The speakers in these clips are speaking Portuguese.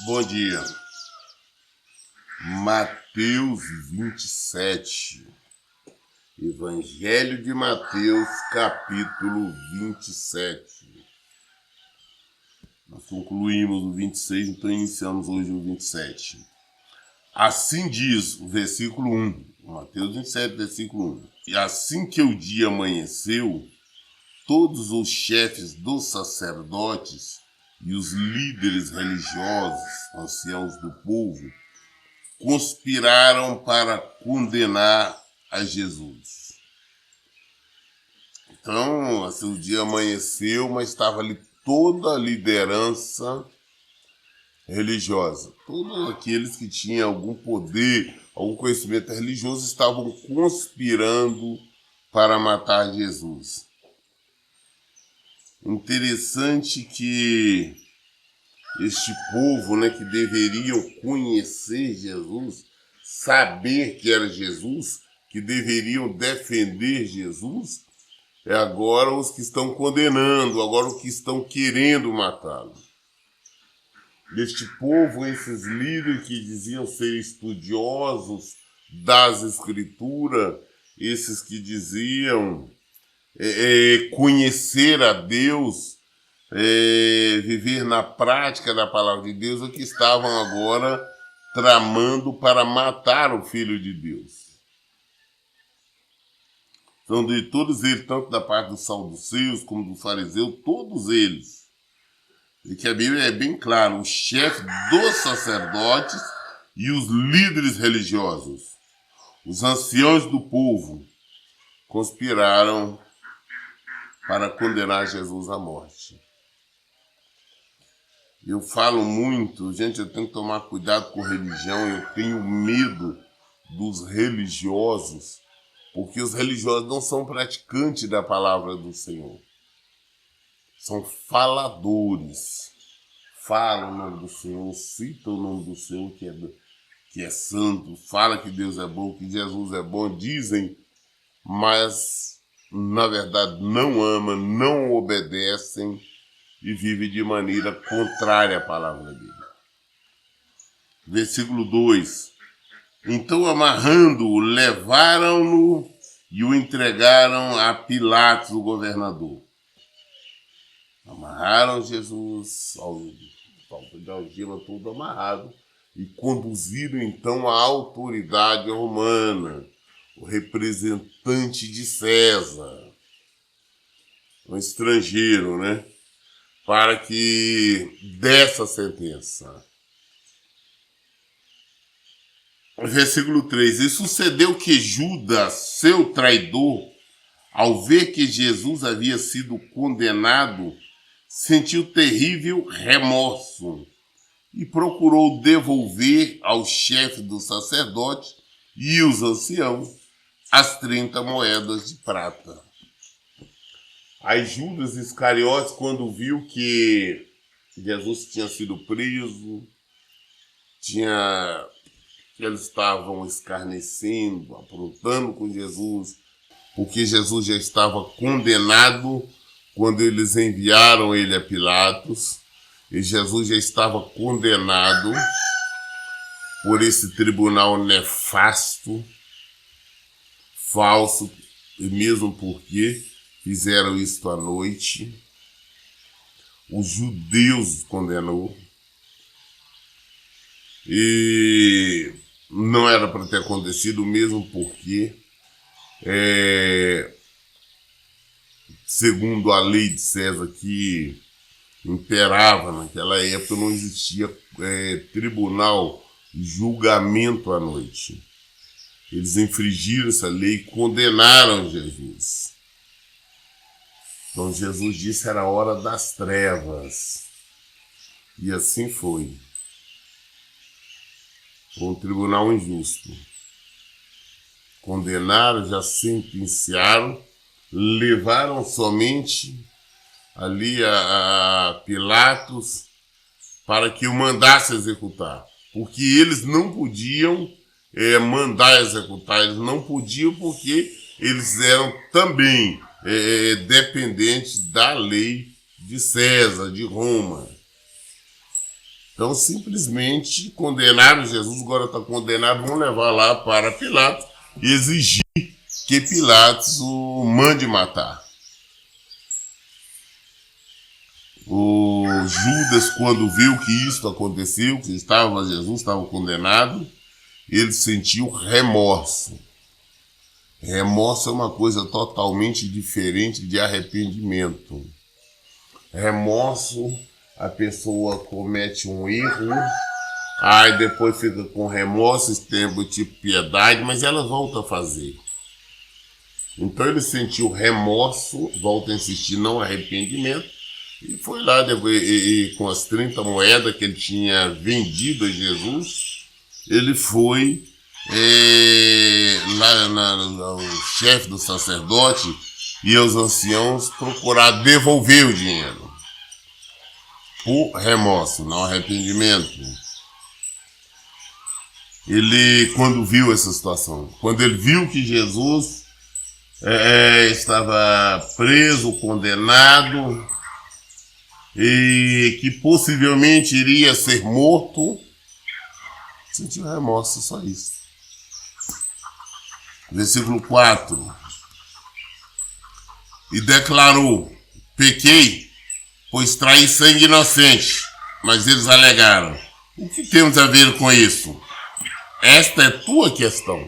Bom dia. Mateus 27. Evangelho de Mateus, capítulo 27. Nós concluímos o 26, então iniciamos hoje o 27. Assim diz o versículo 1, Mateus 27, versículo 1. E assim que o dia amanheceu, todos os chefes dos sacerdotes e os líderes religiosos, anciãos do povo, conspiraram para condenar a Jesus. Então, assim, o dia amanheceu, mas estava ali toda a liderança religiosa. Todos aqueles que tinham algum poder, algum conhecimento religioso, estavam conspirando para matar Jesus. Interessante que este povo, que deveriam conhecer Jesus, saber que era Jesus, que deveriam defender Jesus, é agora os que estão condenando, agora os que estão querendo matá-lo. Este povo, esses líderes que diziam ser estudiosos das Escrituras, esses que diziam conhecer a Deus, viver na prática da palavra de Deus, é que estavam agora tramando para matar o Filho de Deus. Então, de todos eles, tanto da parte dos saduceus como dos fariseus, todos eles, e que a Bíblia é bem clara, o chefe dos sacerdotes e os líderes religiosos, os anciãos do povo, conspiraram para condenar Jesus à morte. Eu falo muito, gente, eu tenho que tomar cuidado com religião, eu tenho medo dos religiosos, porque os religiosos não são praticantes da palavra do Senhor. São faladores. Falam o nome do Senhor, citam o nome do Senhor que é santo, fala que Deus é bom, que Jesus é bom, dizem, mas na verdade não amam, não obedecem e vivem de maneira contrária à palavra dele. Versículo 2. Então, amarrando-o, levaram-no e o entregaram a Pilatos, o governador. Amarraram Jesus ao de algema, todo amarrado, e conduziram então à autoridade romana, o representante de César, um estrangeiro, para que desse a sentença. Versículo 3. E sucedeu que Judas, seu traidor, ao ver que Jesus havia sido condenado, sentiu terrível remorso e procurou devolver ao chefe do sacerdote e os anciãos as 30 moedas de prata. Aí Judas Iscariotes, quando viu que Jesus tinha sido preso, eles estavam escarnecendo, aprontando com Jesus, porque Jesus já estava condenado quando eles enviaram ele a Pilatos, e Jesus já estava condenado por esse tribunal nefasto, falso, e mesmo porque fizeram isto à noite. Os judeus condenou. E não era para ter acontecido, mesmo porque, segundo a lei de César que imperava naquela época, não existia tribunal, julgamento à noite. Eles infringiram essa lei e condenaram Jesus. Então Jesus disse era a hora das trevas. E assim foi. Um tribunal injusto. Condenaram, já sentenciaram, levaram somente ali a Pilatos para que o mandasse executar. Porque eles não podiam mandar executar, eles não podiam porque eles eram também dependentes da lei de César, de Roma. Então, simplesmente condenaram Jesus, agora está condenado, vão levar lá para Pilatos e exigir que Pilatos o mande matar. O Judas, quando viu que isso aconteceu, que Jesus estava condenado, ele sentiu remorso. Remorso é uma coisa totalmente diferente de arrependimento. Remorso, a pessoa comete um erro, aí depois fica com remorso, esse tempo tipo piedade, mas ela volta a fazer. Então ele sentiu remorso, volta a insistir, não arrependimento, e foi lá e com as 30 moedas que ele tinha vendido a Jesus, ele foi lá o chefe do sacerdote e os anciãos procurar devolver o dinheiro. Por remorso, não arrependimento. Ele, quando viu essa situação, quando ele viu que Jesus estava preso, condenado, e que possivelmente iria ser morto, sentiu remorso, só isso. Versículo 4. E declarou: pequei, pois traí sangue inocente. Mas eles alegaram: o que temos a ver com isso? Esta é tua questão.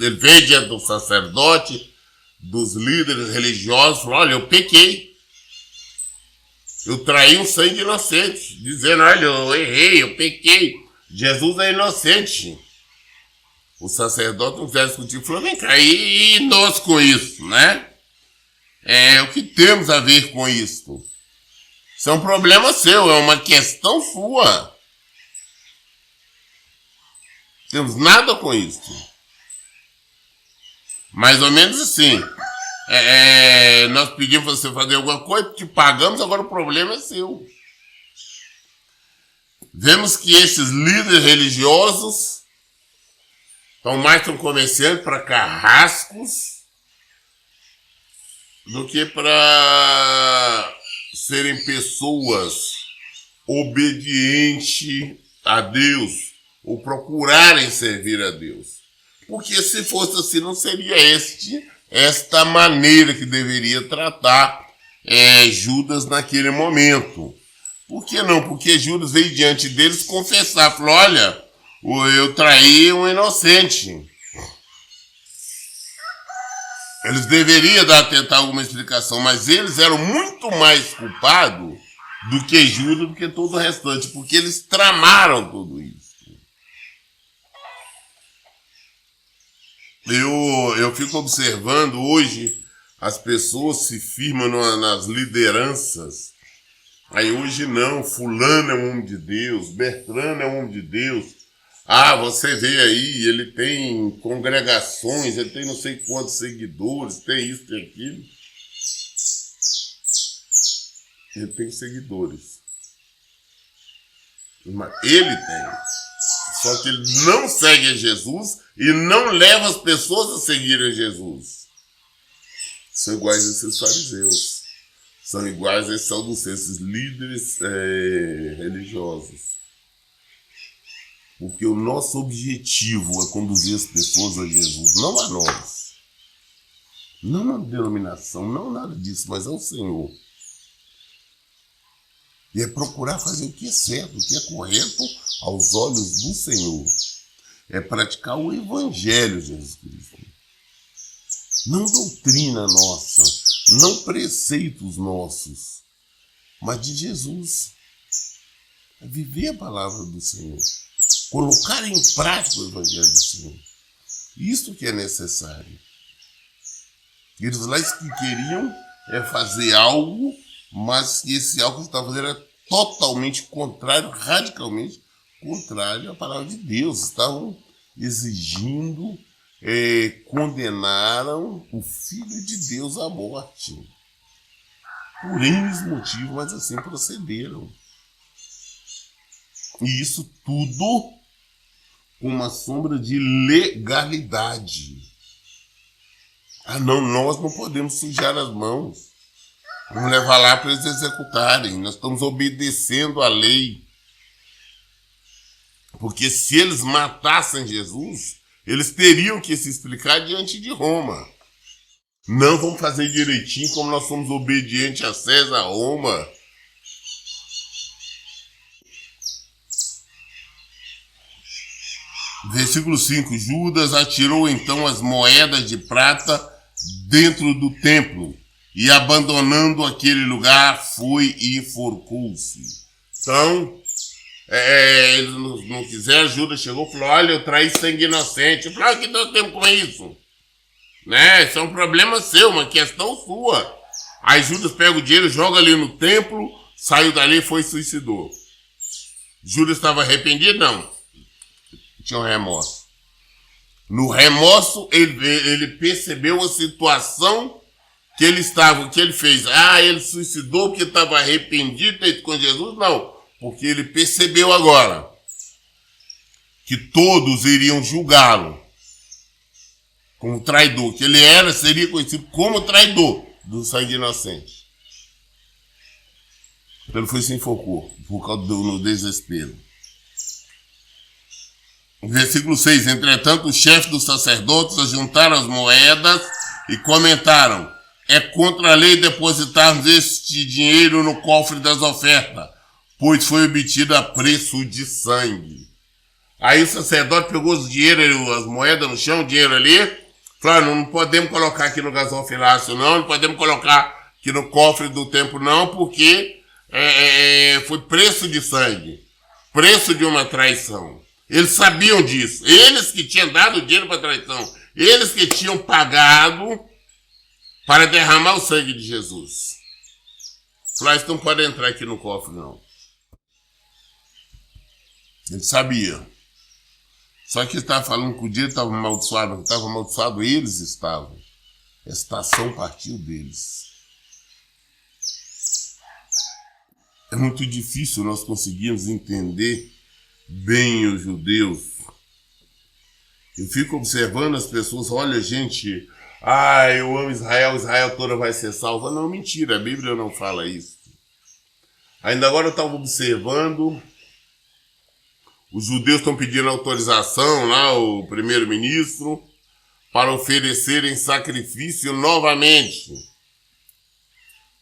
Ele veio diante do sacerdote, dos líderes religiosos, falou: olha, eu pequei. Eu traí um sangue inocente, dizendo: olha, eu errei, eu pequei. Jesus é inocente. O sacerdote não quiser discutir, falou: vem cá, e nós com isso, né? O que temos a ver com isso? Isso é um problema seu, é uma questão sua. Não temos nada com isso. Mais ou menos assim. Nós pedimos para você fazer alguma coisa, te pagamos, agora o problema é seu. Vemos que esses líderes religiosos estão comerciando para carrascos do que para serem pessoas obedientes a Deus ou procurarem servir a Deus. Porque se fosse assim, não seria esta maneira que deveria tratar Judas naquele momento. Por que não? Porque Judas veio diante deles confessar, falou: olha, eu traí um inocente. Eles deveriam tentar alguma explicação, mas eles eram muito mais culpados do que Judas, do que todo o restante, porque eles tramaram tudo isso. Eu fico observando hoje, as pessoas se firmam nas lideranças. Aí hoje não, fulano é um homem de Deus, Bertrano é um homem de Deus. Ah, você vê aí, ele tem congregações, ele tem não sei quantos seguidores, tem isso, tem aquilo. Ele tem seguidores. Mas ele tem. Só que ele não segue a Jesus e não leva as pessoas a seguirem a Jesus. São iguais a esses fariseus. São iguais a esses líderes religiosos. Porque o nosso objetivo é conduzir as pessoas a Jesus, não a nós. Não a denominação, não nada disso, mas ao Senhor. E é procurar fazer o que é certo, o que é correto aos olhos do Senhor. É praticar o Evangelho de Jesus Cristo. Não doutrina nossa, não preceitos nossos, mas de Jesus. É viver a palavra do Senhor. Colocar em prática o Evangelho do Senhor. Isso que é necessário. Eles lá que queriam fazer algo, mas esse algo que eles estavam fazendo era totalmente contrário, radicalmente contrário à palavra de Deus. Estavam exigindo, condenaram o Filho de Deus à morte. Por N motivos, mas assim procederam. E isso tudo com uma sombra de legalidade. Ah, não, nós não podemos sujar as mãos. Vamos levar lá para eles executarem. Nós estamos obedecendo a lei. Porque se eles matassem Jesus, eles teriam que se explicar diante de Roma. Não vamos fazer direitinho como nós somos obedientes a César, Roma. Versículo 5. Judas atirou então as moedas de prata dentro do templo e, abandonando aquele lugar, foi e enforcou-se. Então, eles não quiseram. Judas chegou e falou: olha, eu traí sangue inocente. Eu falei: o que nós temos com isso? Né? Isso é um problema seu, uma questão sua. Aí Judas pega o dinheiro, joga ali no templo, saiu dali e foi e suicidou. Judas estava arrependido? Não. Tinha um remorso. No remorso, ele percebeu a situação que ele estava, o que ele fez. Ele suicidou porque estava arrependido de ter ido com Jesus? Não, porque ele percebeu agora que todos iriam julgá-lo como traidor, que ele seria conhecido como traidor do sangue inocente. Então ele foi e se enfocou, por causa do desespero. Versículo 6. Entretanto, os chefes dos sacerdotes ajuntaram as moedas e comentaram: é contra a lei depositarmos este dinheiro no cofre das ofertas, pois foi obtido a preço de sangue. Aí o sacerdote pegou os dinheiro, as moedas no chão, o dinheiro ali, falou: não podemos colocar aqui no gasofilácio não podemos colocar aqui no cofre do templo não, porque foi preço de sangue, preço de uma traição. Eles sabiam disso. Eles que tinham dado o dinheiro para a traição. Eles que tinham pagado para derramar o sangue de Jesus. Falaram: isso não pode entrar aqui no cofre, não. Ele sabia. Só que ele estava falando que o dinheiro estava amaldiçoado. Não estava amaldiçoado, eles estavam. Esta ação partiu deles. É muito difícil nós conseguirmos entender bem os judeus. Eu fico observando as pessoas: olha, gente, eu amo Israel, Israel toda vai ser salva. Não, mentira, a Bíblia não fala isso. Ainda agora eu estava observando, os judeus estão pedindo autorização lá, o primeiro-ministro, para oferecerem sacrifício novamente.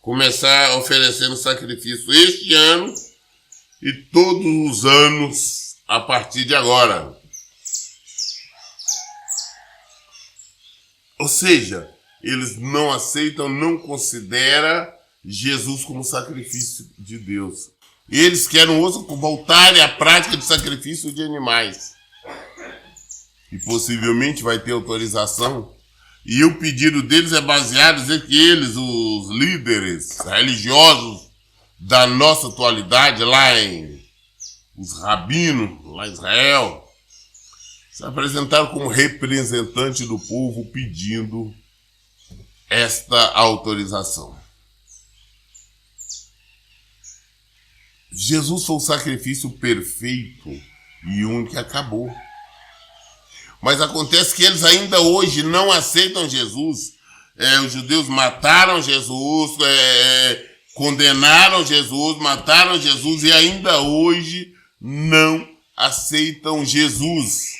Começar oferecendo sacrifício este ano e todos os anos a partir de agora. Ou seja, eles não aceitam, não consideram Jesus como sacrifício de Deus. Eles querem voltarem à prática de sacrifício de animais. E possivelmente vai ter autorização. E o pedido deles é baseado em dizer que eles, os líderes religiosos da nossa atualidade, os rabinos, lá em Israel, se apresentaram como representante do povo pedindo esta autorização. Jesus foi o sacrifício perfeito e um que acabou. Mas acontece que eles ainda hoje não aceitam Jesus. Os judeus mataram Jesus, condenaram Jesus, mataram Jesus e ainda hoje não aceitam Jesus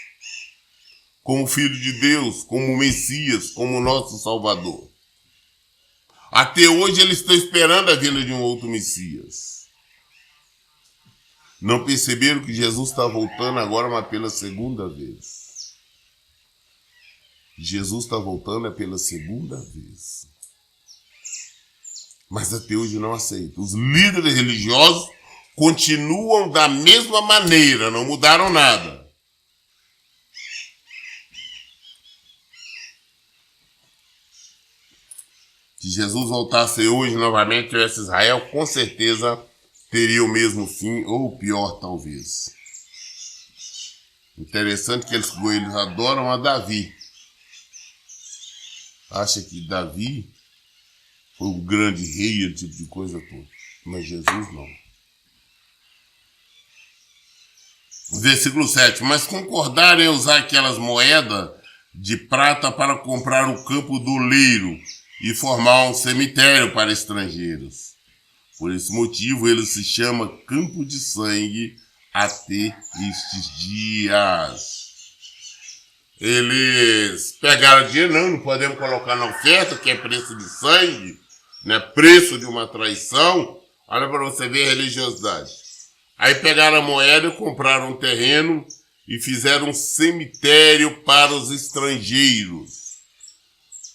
como Filho de Deus, como Messias, como nosso Salvador. Até hoje eles estão esperando a vinda de um outro Messias. Não perceberam que Jesus está voltando agora, mas pela segunda vez. Jesus está voltando pela segunda vez. Mas até hoje não aceita. Os líderes religiosos continuam da mesma maneira, não mudaram nada. Se Jesus voltasse hoje novamente, tivesse Israel, com certeza teria o mesmo fim, ou pior talvez. Interessante que eles adoram a Davi. Acha que Davi foi um grande rei, esse tipo de coisa toda. Mas Jesus não. Versículo 7. Mas concordaram em usar aquelas moedas de prata para comprar o campo do oleiro e formar um cemitério para estrangeiros. Por esse motivo, ele se chama Campo de Sangue até estes dias. Eles pegaram dinheiro, não podemos colocar na oferta, que é preço de sangue, né? Preço de uma traição. Olha para você ver a religiosidade. Aí pegaram a moeda e compraram um terreno e fizeram um cemitério para os estrangeiros.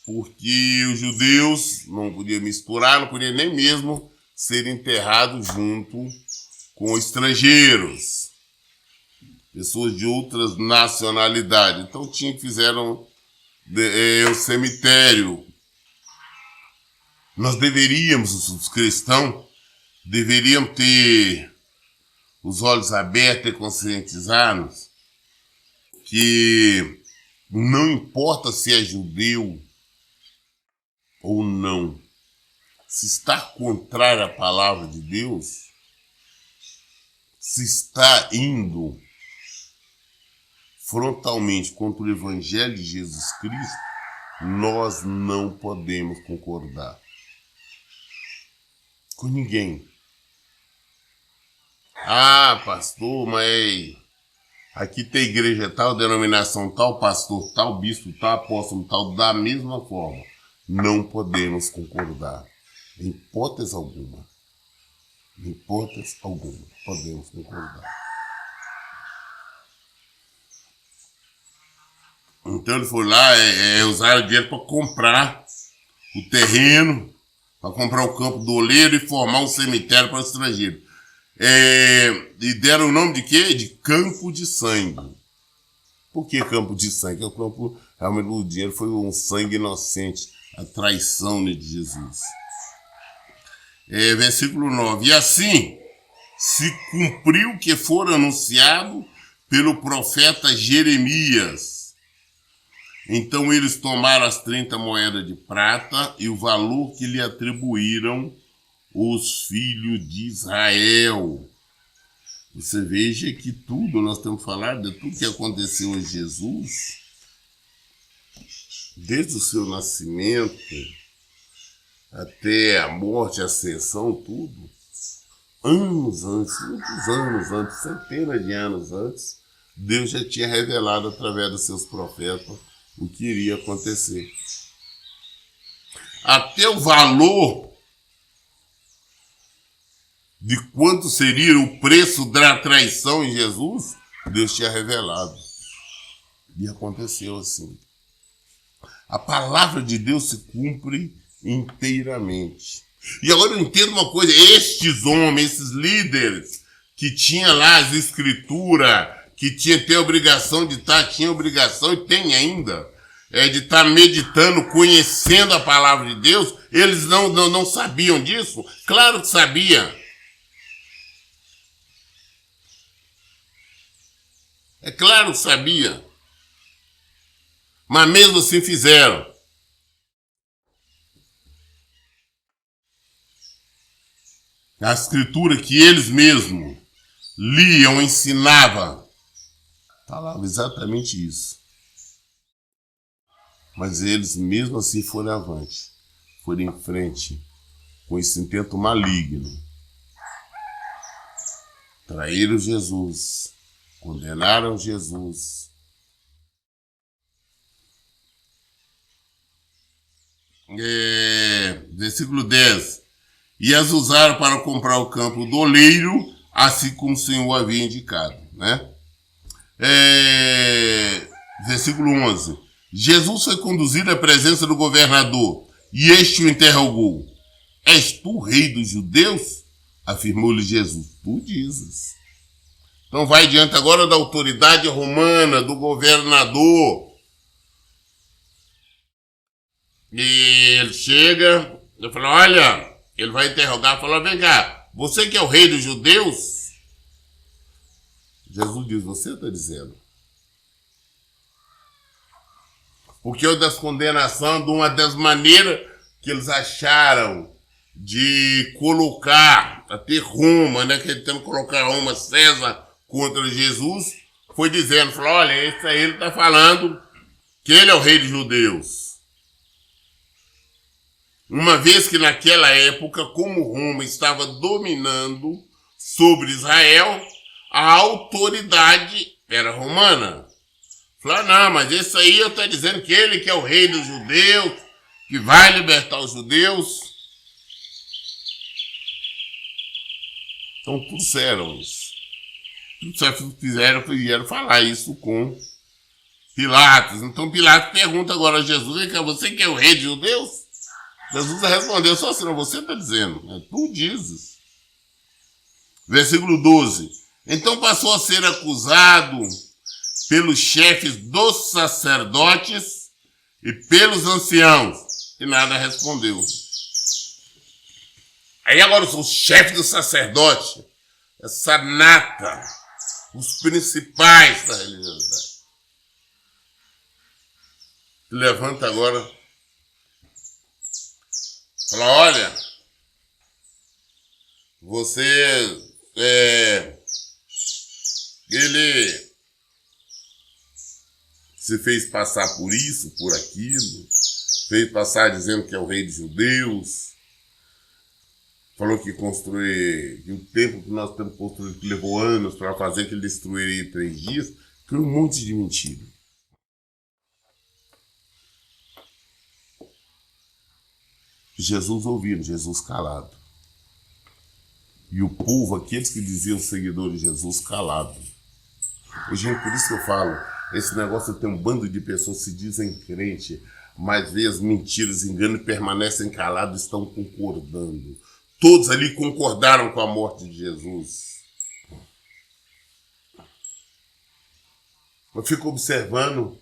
Porque os judeus não podiam misturar, não podiam nem mesmo ser enterrados junto com estrangeiros, pessoas de outras nacionalidades. Então fizeram um cemitério. Nós deveríamos, os cristãos, deveriam ter os olhos abertos e conscientizar-nos que não importa se é judeu ou não, se está contrário à palavra de Deus, se está indo frontalmente contra o Evangelho de Jesus Cristo, nós não podemos concordar com ninguém. Ah, pastor, mas aqui tem igreja tal, denominação tal, pastor tal, bispo tal, apóstolo tal, da mesma forma. Não podemos concordar. Em hipótese alguma. Em hipótese alguma, podemos concordar. Então ele foi lá, usaram dinheiro para comprar o terreno, para comprar o campo do oleiro e formar um cemitério para o estrangeiro. E deram o nome de quê? De Campo de Sangue. Por que Campo de Sangue? Porque o campo, realmente, o dinheiro foi um sangue inocente, a traição de Jesus. Versículo 9. E assim se cumpriu o que fora anunciado pelo profeta Jeremias. Então eles tomaram as 30 moedas de prata e o valor que lhe atribuíram os filhos de Israel. Você veja que tudo, nós temos falado de tudo que aconteceu em Jesus, desde o seu nascimento até a morte, a ascensão, tudo, anos antes, muitos anos antes, centenas de anos antes, Deus já tinha revelado através dos seus profetas o que iria acontecer. Até o valor de quanto seria o preço da traição em Jesus, Deus tinha revelado. E aconteceu assim. A palavra de Deus se cumpre inteiramente. E agora eu entendo uma coisa, estes homens, esses líderes, que tinham lá as escrituras, que tinha a obrigação de estar, tinha obrigação e tem ainda, de estar meditando, conhecendo a palavra de Deus, eles não sabiam disso? Claro que sabiam. É claro que sabia. Mas mesmo assim fizeram. A escritura que eles mesmos liam, ensinavam, falava exatamente isso. Mas eles mesmo assim foram avante, foram em frente com esse intento maligno. Traíram Jesus, condenaram Jesus. Versículo 10. E as usaram para comprar o campo do oleiro, assim como o Senhor havia indicado, né? Versículo 11. Jesus foi conduzido à presença do governador, e este o interrogou. És tu rei dos judeus? Afirmou-lhe Jesus. Tu dizes. Então vai diante agora da autoridade romana, do governador. E ele chega, eu falo, olha, ele vai interrogar, fala, vem cá, você que é o rei dos judeus? Jesus diz, você está dizendo. Porque é das condenações, de uma das maneiras que eles acharam de colocar, até Roma, né, que tentando colocar Roma, César, contra Jesus, foi dizendo, falou, olha, esse aí ele está falando que ele é o rei dos judeus. Uma vez que naquela época, como Roma estava dominando sobre Israel, a autoridade era romana. Falou, não, mas isso aí eu estou dizendo que ele que é o rei dos judeus, que vai libertar os judeus. Então trouxeram isso. Vieram falar isso com Pilatos. Então Pilatos pergunta agora a Jesus, você que é o rei dos judeus? Jesus respondeu só assim, não, você está dizendo, tu dizes. Versículo 12. Então passou a ser acusado pelos chefes dos sacerdotes e pelos anciãos, e nada respondeu. Aí agora os chefes do sacerdote, essa nata, os principais da religiosidade, levanta agora, fala, olha, você, ele se fez passar por isso, por aquilo, fez passar dizendo que é o rei dos judeus, falou que que o templo que nós temos construído, que levou anos para fazer, que ele destruiria em 3 dias, criou um monte de mentira. Jesus ouvindo, Jesus calado. E o povo, aqueles que diziam seguidores de Jesus, calado. Gente, por isso que eu falo, esse negócio de ter um bando de pessoas que se dizem crente, mas vê as mentiras, enganos e permanecem calados, estão concordando. Todos ali concordaram com a morte de Jesus. Eu fico observando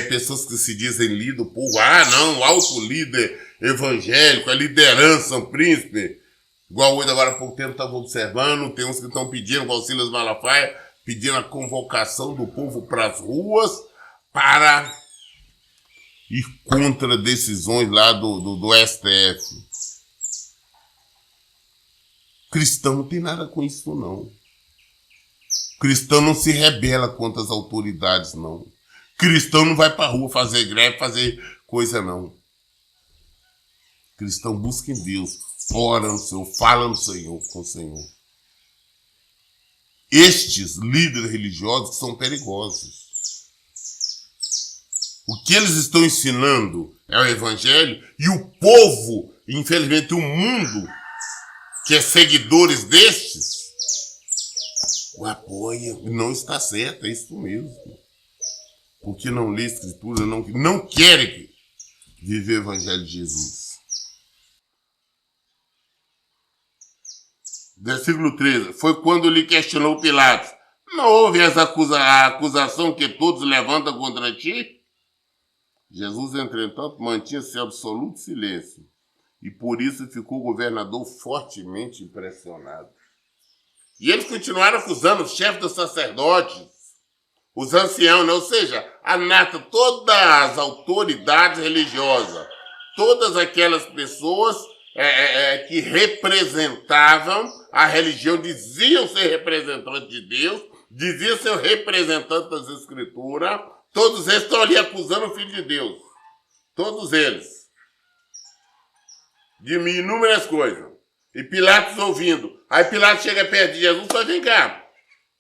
pessoas que se dizem líder, o povo, não, o alto líder evangélico, a liderança, o príncipe. Igual hoje, agora há pouco tempo, estava observando, tem uns que estão pedindo, igual o Silas Malafaia, pedindo a convocação do povo para as ruas para ir contra decisões lá do STF. Cristão não tem nada com isso, não. Cristão não se rebela contra as autoridades, não. Cristão não vai para a rua fazer greve, fazer coisa, não. Cristão busca em Deus, ora no Senhor, fala no Senhor, com o Senhor. Estes líderes religiosos são perigosos. O que eles estão ensinando é o evangelho e o povo, infelizmente o mundo, que é seguidores destes, o apoia. Não está certo, é isso mesmo. Porque não lê a Escritura, não querem viver o evangelho de Jesus. Versículo 13. Foi quando lhe questionou Pilatos. Não houve a acusação que todos levantam contra ti? Jesus, entretanto, mantinha-se em absoluto silêncio. E por isso ficou o governador fortemente impressionado. E eles continuaram acusando os chefes dos sacerdotes, os anciãos, ou seja, a nata, todas as autoridades religiosas, todas aquelas pessoas que representavam a religião, diziam ser representantes de Deus, diziam ser representantes das Escrituras, todos eles estão ali acusando o Filho de Deus. Todos eles. De inúmeras coisas. E Pilatos ouvindo. Aí Pilatos chega perto de Jesus e fala, vem cá,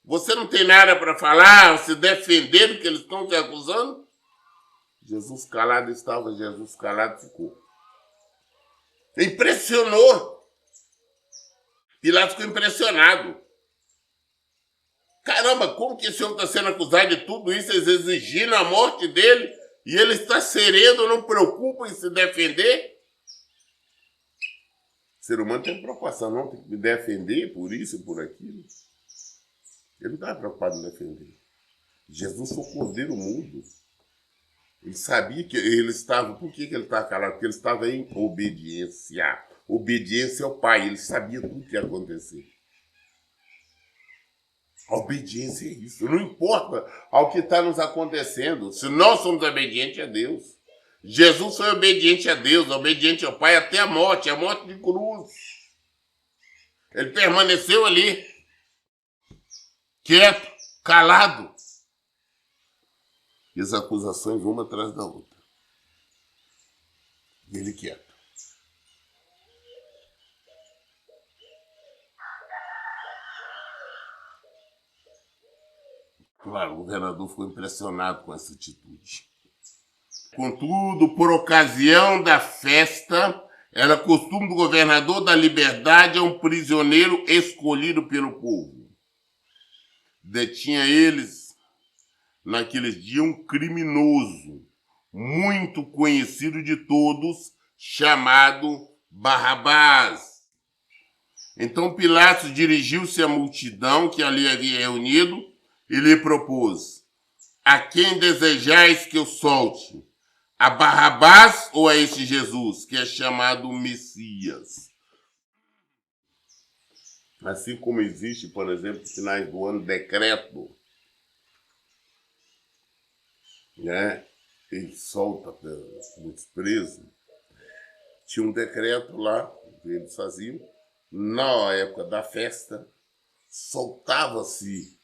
você não tem nada para falar, se defender do que eles estão te acusando? Jesus calado estava, Jesus calado ficou. Impressionou. Pilatos ficou impressionado. Caramba, como que esse homem está sendo acusado de tudo isso? Eles exigiram a morte dele e ele está sereno, não preocupa em se defender? O ser humano tem preocupação, não tem que me defender por isso e por aquilo. Ele não estava preocupado em defender. Jesus foi o cordeiro mudo. Ele sabia que ele estava... Por que ele estava calado? Porque ele estava em obediência. Obediência ao Pai. Ele sabia tudo que ia acontecer. A obediência é isso. Não importa ao que está nos acontecendo. Se nós somos obedientes a Deus. Jesus foi obediente a Deus, obediente ao Pai até a morte de cruz. Ele permaneceu ali, quieto, calado. E as acusações uma atrás da outra. E ele quieto. Claro, o governador ficou impressionado com essa atitude. Contudo, por ocasião da festa, era costume do governador dar liberdade a um prisioneiro escolhido pelo povo. Detinha eles, naqueles dias, um criminoso, muito conhecido de todos, chamado Barrabás. Então Pilatos dirigiu-se à multidão que ali havia reunido e lhe propôs: a quem desejais que eu solte? A Barrabás ou a este Jesus, que é chamado Messias? Assim como existe, por exemplo, nos finais do ano, decreto, né? Ele solta muitos presos. Tinha um decreto lá, que eles faziam. Na época da festa, soltava-se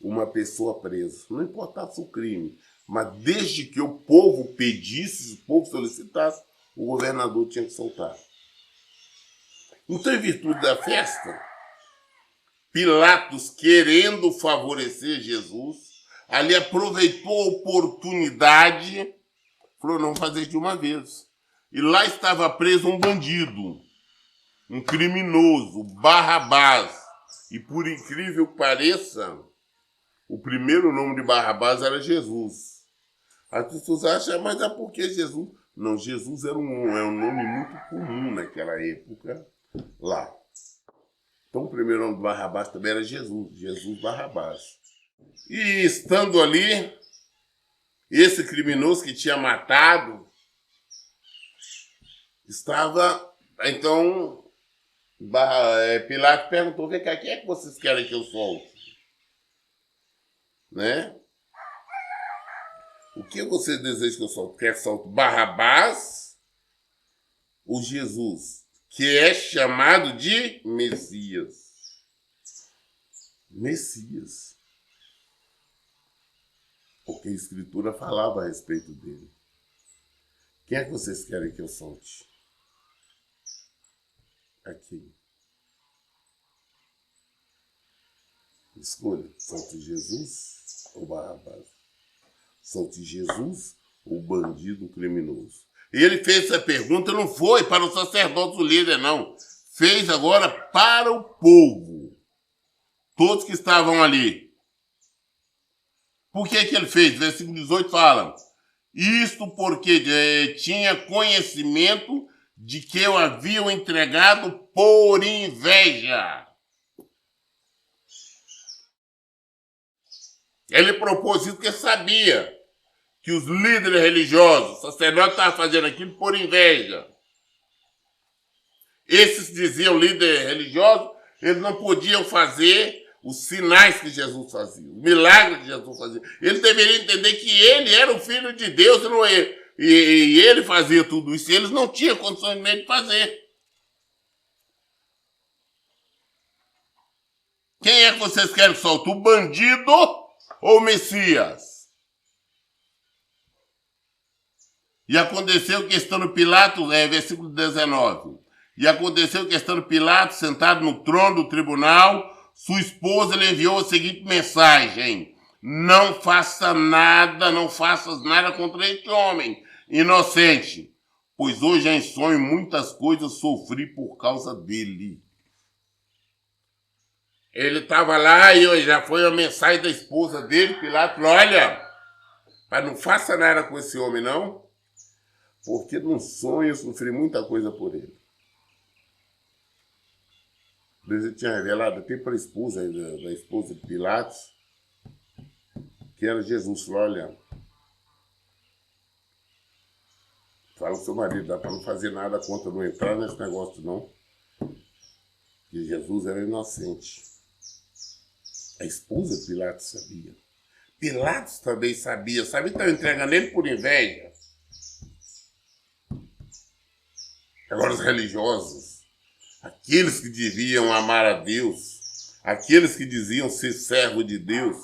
uma pessoa presa. Não importava o crime, mas desde que o povo pedisse, o povo solicitasse, o governador tinha que soltar. Então, em virtude da festa, Pilatos, querendo favorecer Jesus, ali aproveitou a oportunidade, falou, não, fazer de uma vez. E lá estava preso um bandido, um criminoso, Barrabás. E por incrível que pareça, o primeiro nome de Barrabás era Jesus. As pessoas acham, mas é porque Jesus... Não, Jesus era um nome muito comum naquela época lá. Então o primeiro nome de Barrabás também era Jesus, Jesus Barrabás. E estando ali, esse criminoso que tinha matado, estava, então, Pilatos perguntou, vem cá, quem é que vocês querem que eu solte? Né? O que vocês desejam que eu solte? Quer que solte Barrabás ou Jesus, que é chamado de Messias? Messias. Porque a Escritura falava a respeito dele. Quem é que vocês querem que eu solte? Aqui. Escolha, solte Jesus ou Barrabás? Solte Jesus ou bandido criminoso? E ele fez essa pergunta, não foi para o sacerdote, o líder, não. Fez agora para o povo. Todos que estavam ali. Por que ele fez? Versículo 18 fala, isto porque tinha conhecimento de que eu havia o entregado por inveja. Ele propôs isso porque sabia que os líderes religiosos, os sacerdotes estavam fazendo aquilo por inveja. Esses diziam líderes religiosos, eles não podiam fazer os sinais que Jesus fazia, os milagres que Jesus fazia. Eles deveriam entender que ele era o Filho de Deus e ele fazia tudo isso. E eles não tinham condições nem de fazer. Quem é que vocês querem que solte? O bandido ou o Messias? E aconteceu que estando Pilatos, versículo 19, e aconteceu que estando Pilatos sentado no trono do tribunal, sua esposa lhe enviou a seguinte mensagem: não faças nada contra este homem inocente, pois hoje em sonho muitas coisas sofri por causa dele. Ele estava lá e já foi a mensagem da esposa dele, Pilatos, olha, mas não faça nada com esse homem, não, porque num sonho eu sofri muita coisa por ele. Deus tinha revelado até para a esposa, da esposa de Pilatos, que era Jesus. Falou, olha, fala ao seu marido, dá para não fazer nada contra, não entrar nesse negócio, não. Que Jesus era inocente. A esposa de Pilatos sabia. Pilatos também sabia, sabe? Estão entregando ele por inveja. Agora os religiosos, aqueles que deviam amar a Deus, aqueles que diziam ser servo de Deus,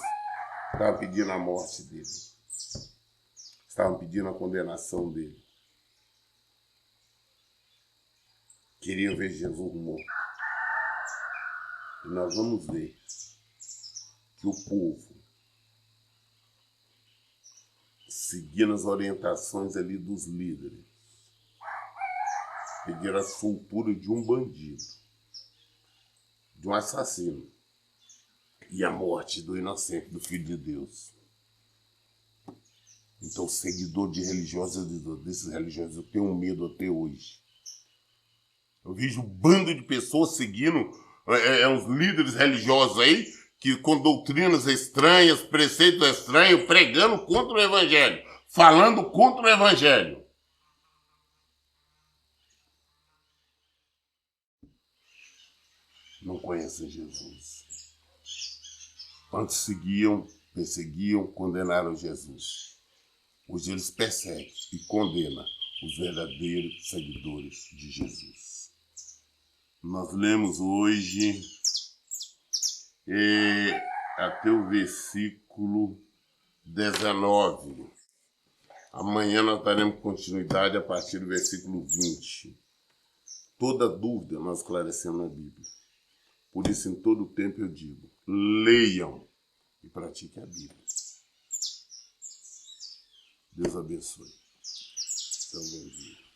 estavam pedindo a morte dele. Estavam pedindo a condenação dele. Queriam ver Jesus morto. E nós vamos ver que o povo seguindo as orientações ali dos líderes. Pediram a soltura de um bandido, de um assassino, e a morte do inocente, do Filho de Deus. Então, seguidor de religiosos, desses religiosos, eu tenho medo até hoje. Eu vejo um bando de pessoas seguindo uns líderes religiosos aí, que com doutrinas estranhas, preceitos estranhos, pregando contra o Evangelho, falando contra o Evangelho. Não conhecem Jesus. Antes seguiam, perseguiam, condenaram Jesus. Hoje eles perseguem e condenam os verdadeiros seguidores de Jesus. Nós lemos hoje até o versículo 19. Amanhã nós daremos continuidade a partir do versículo 20. Toda dúvida nós esclarecemos na Bíblia. Por isso, em todo tempo eu digo, leiam e pratiquem a Bíblia. Deus abençoe. Então, bom dia.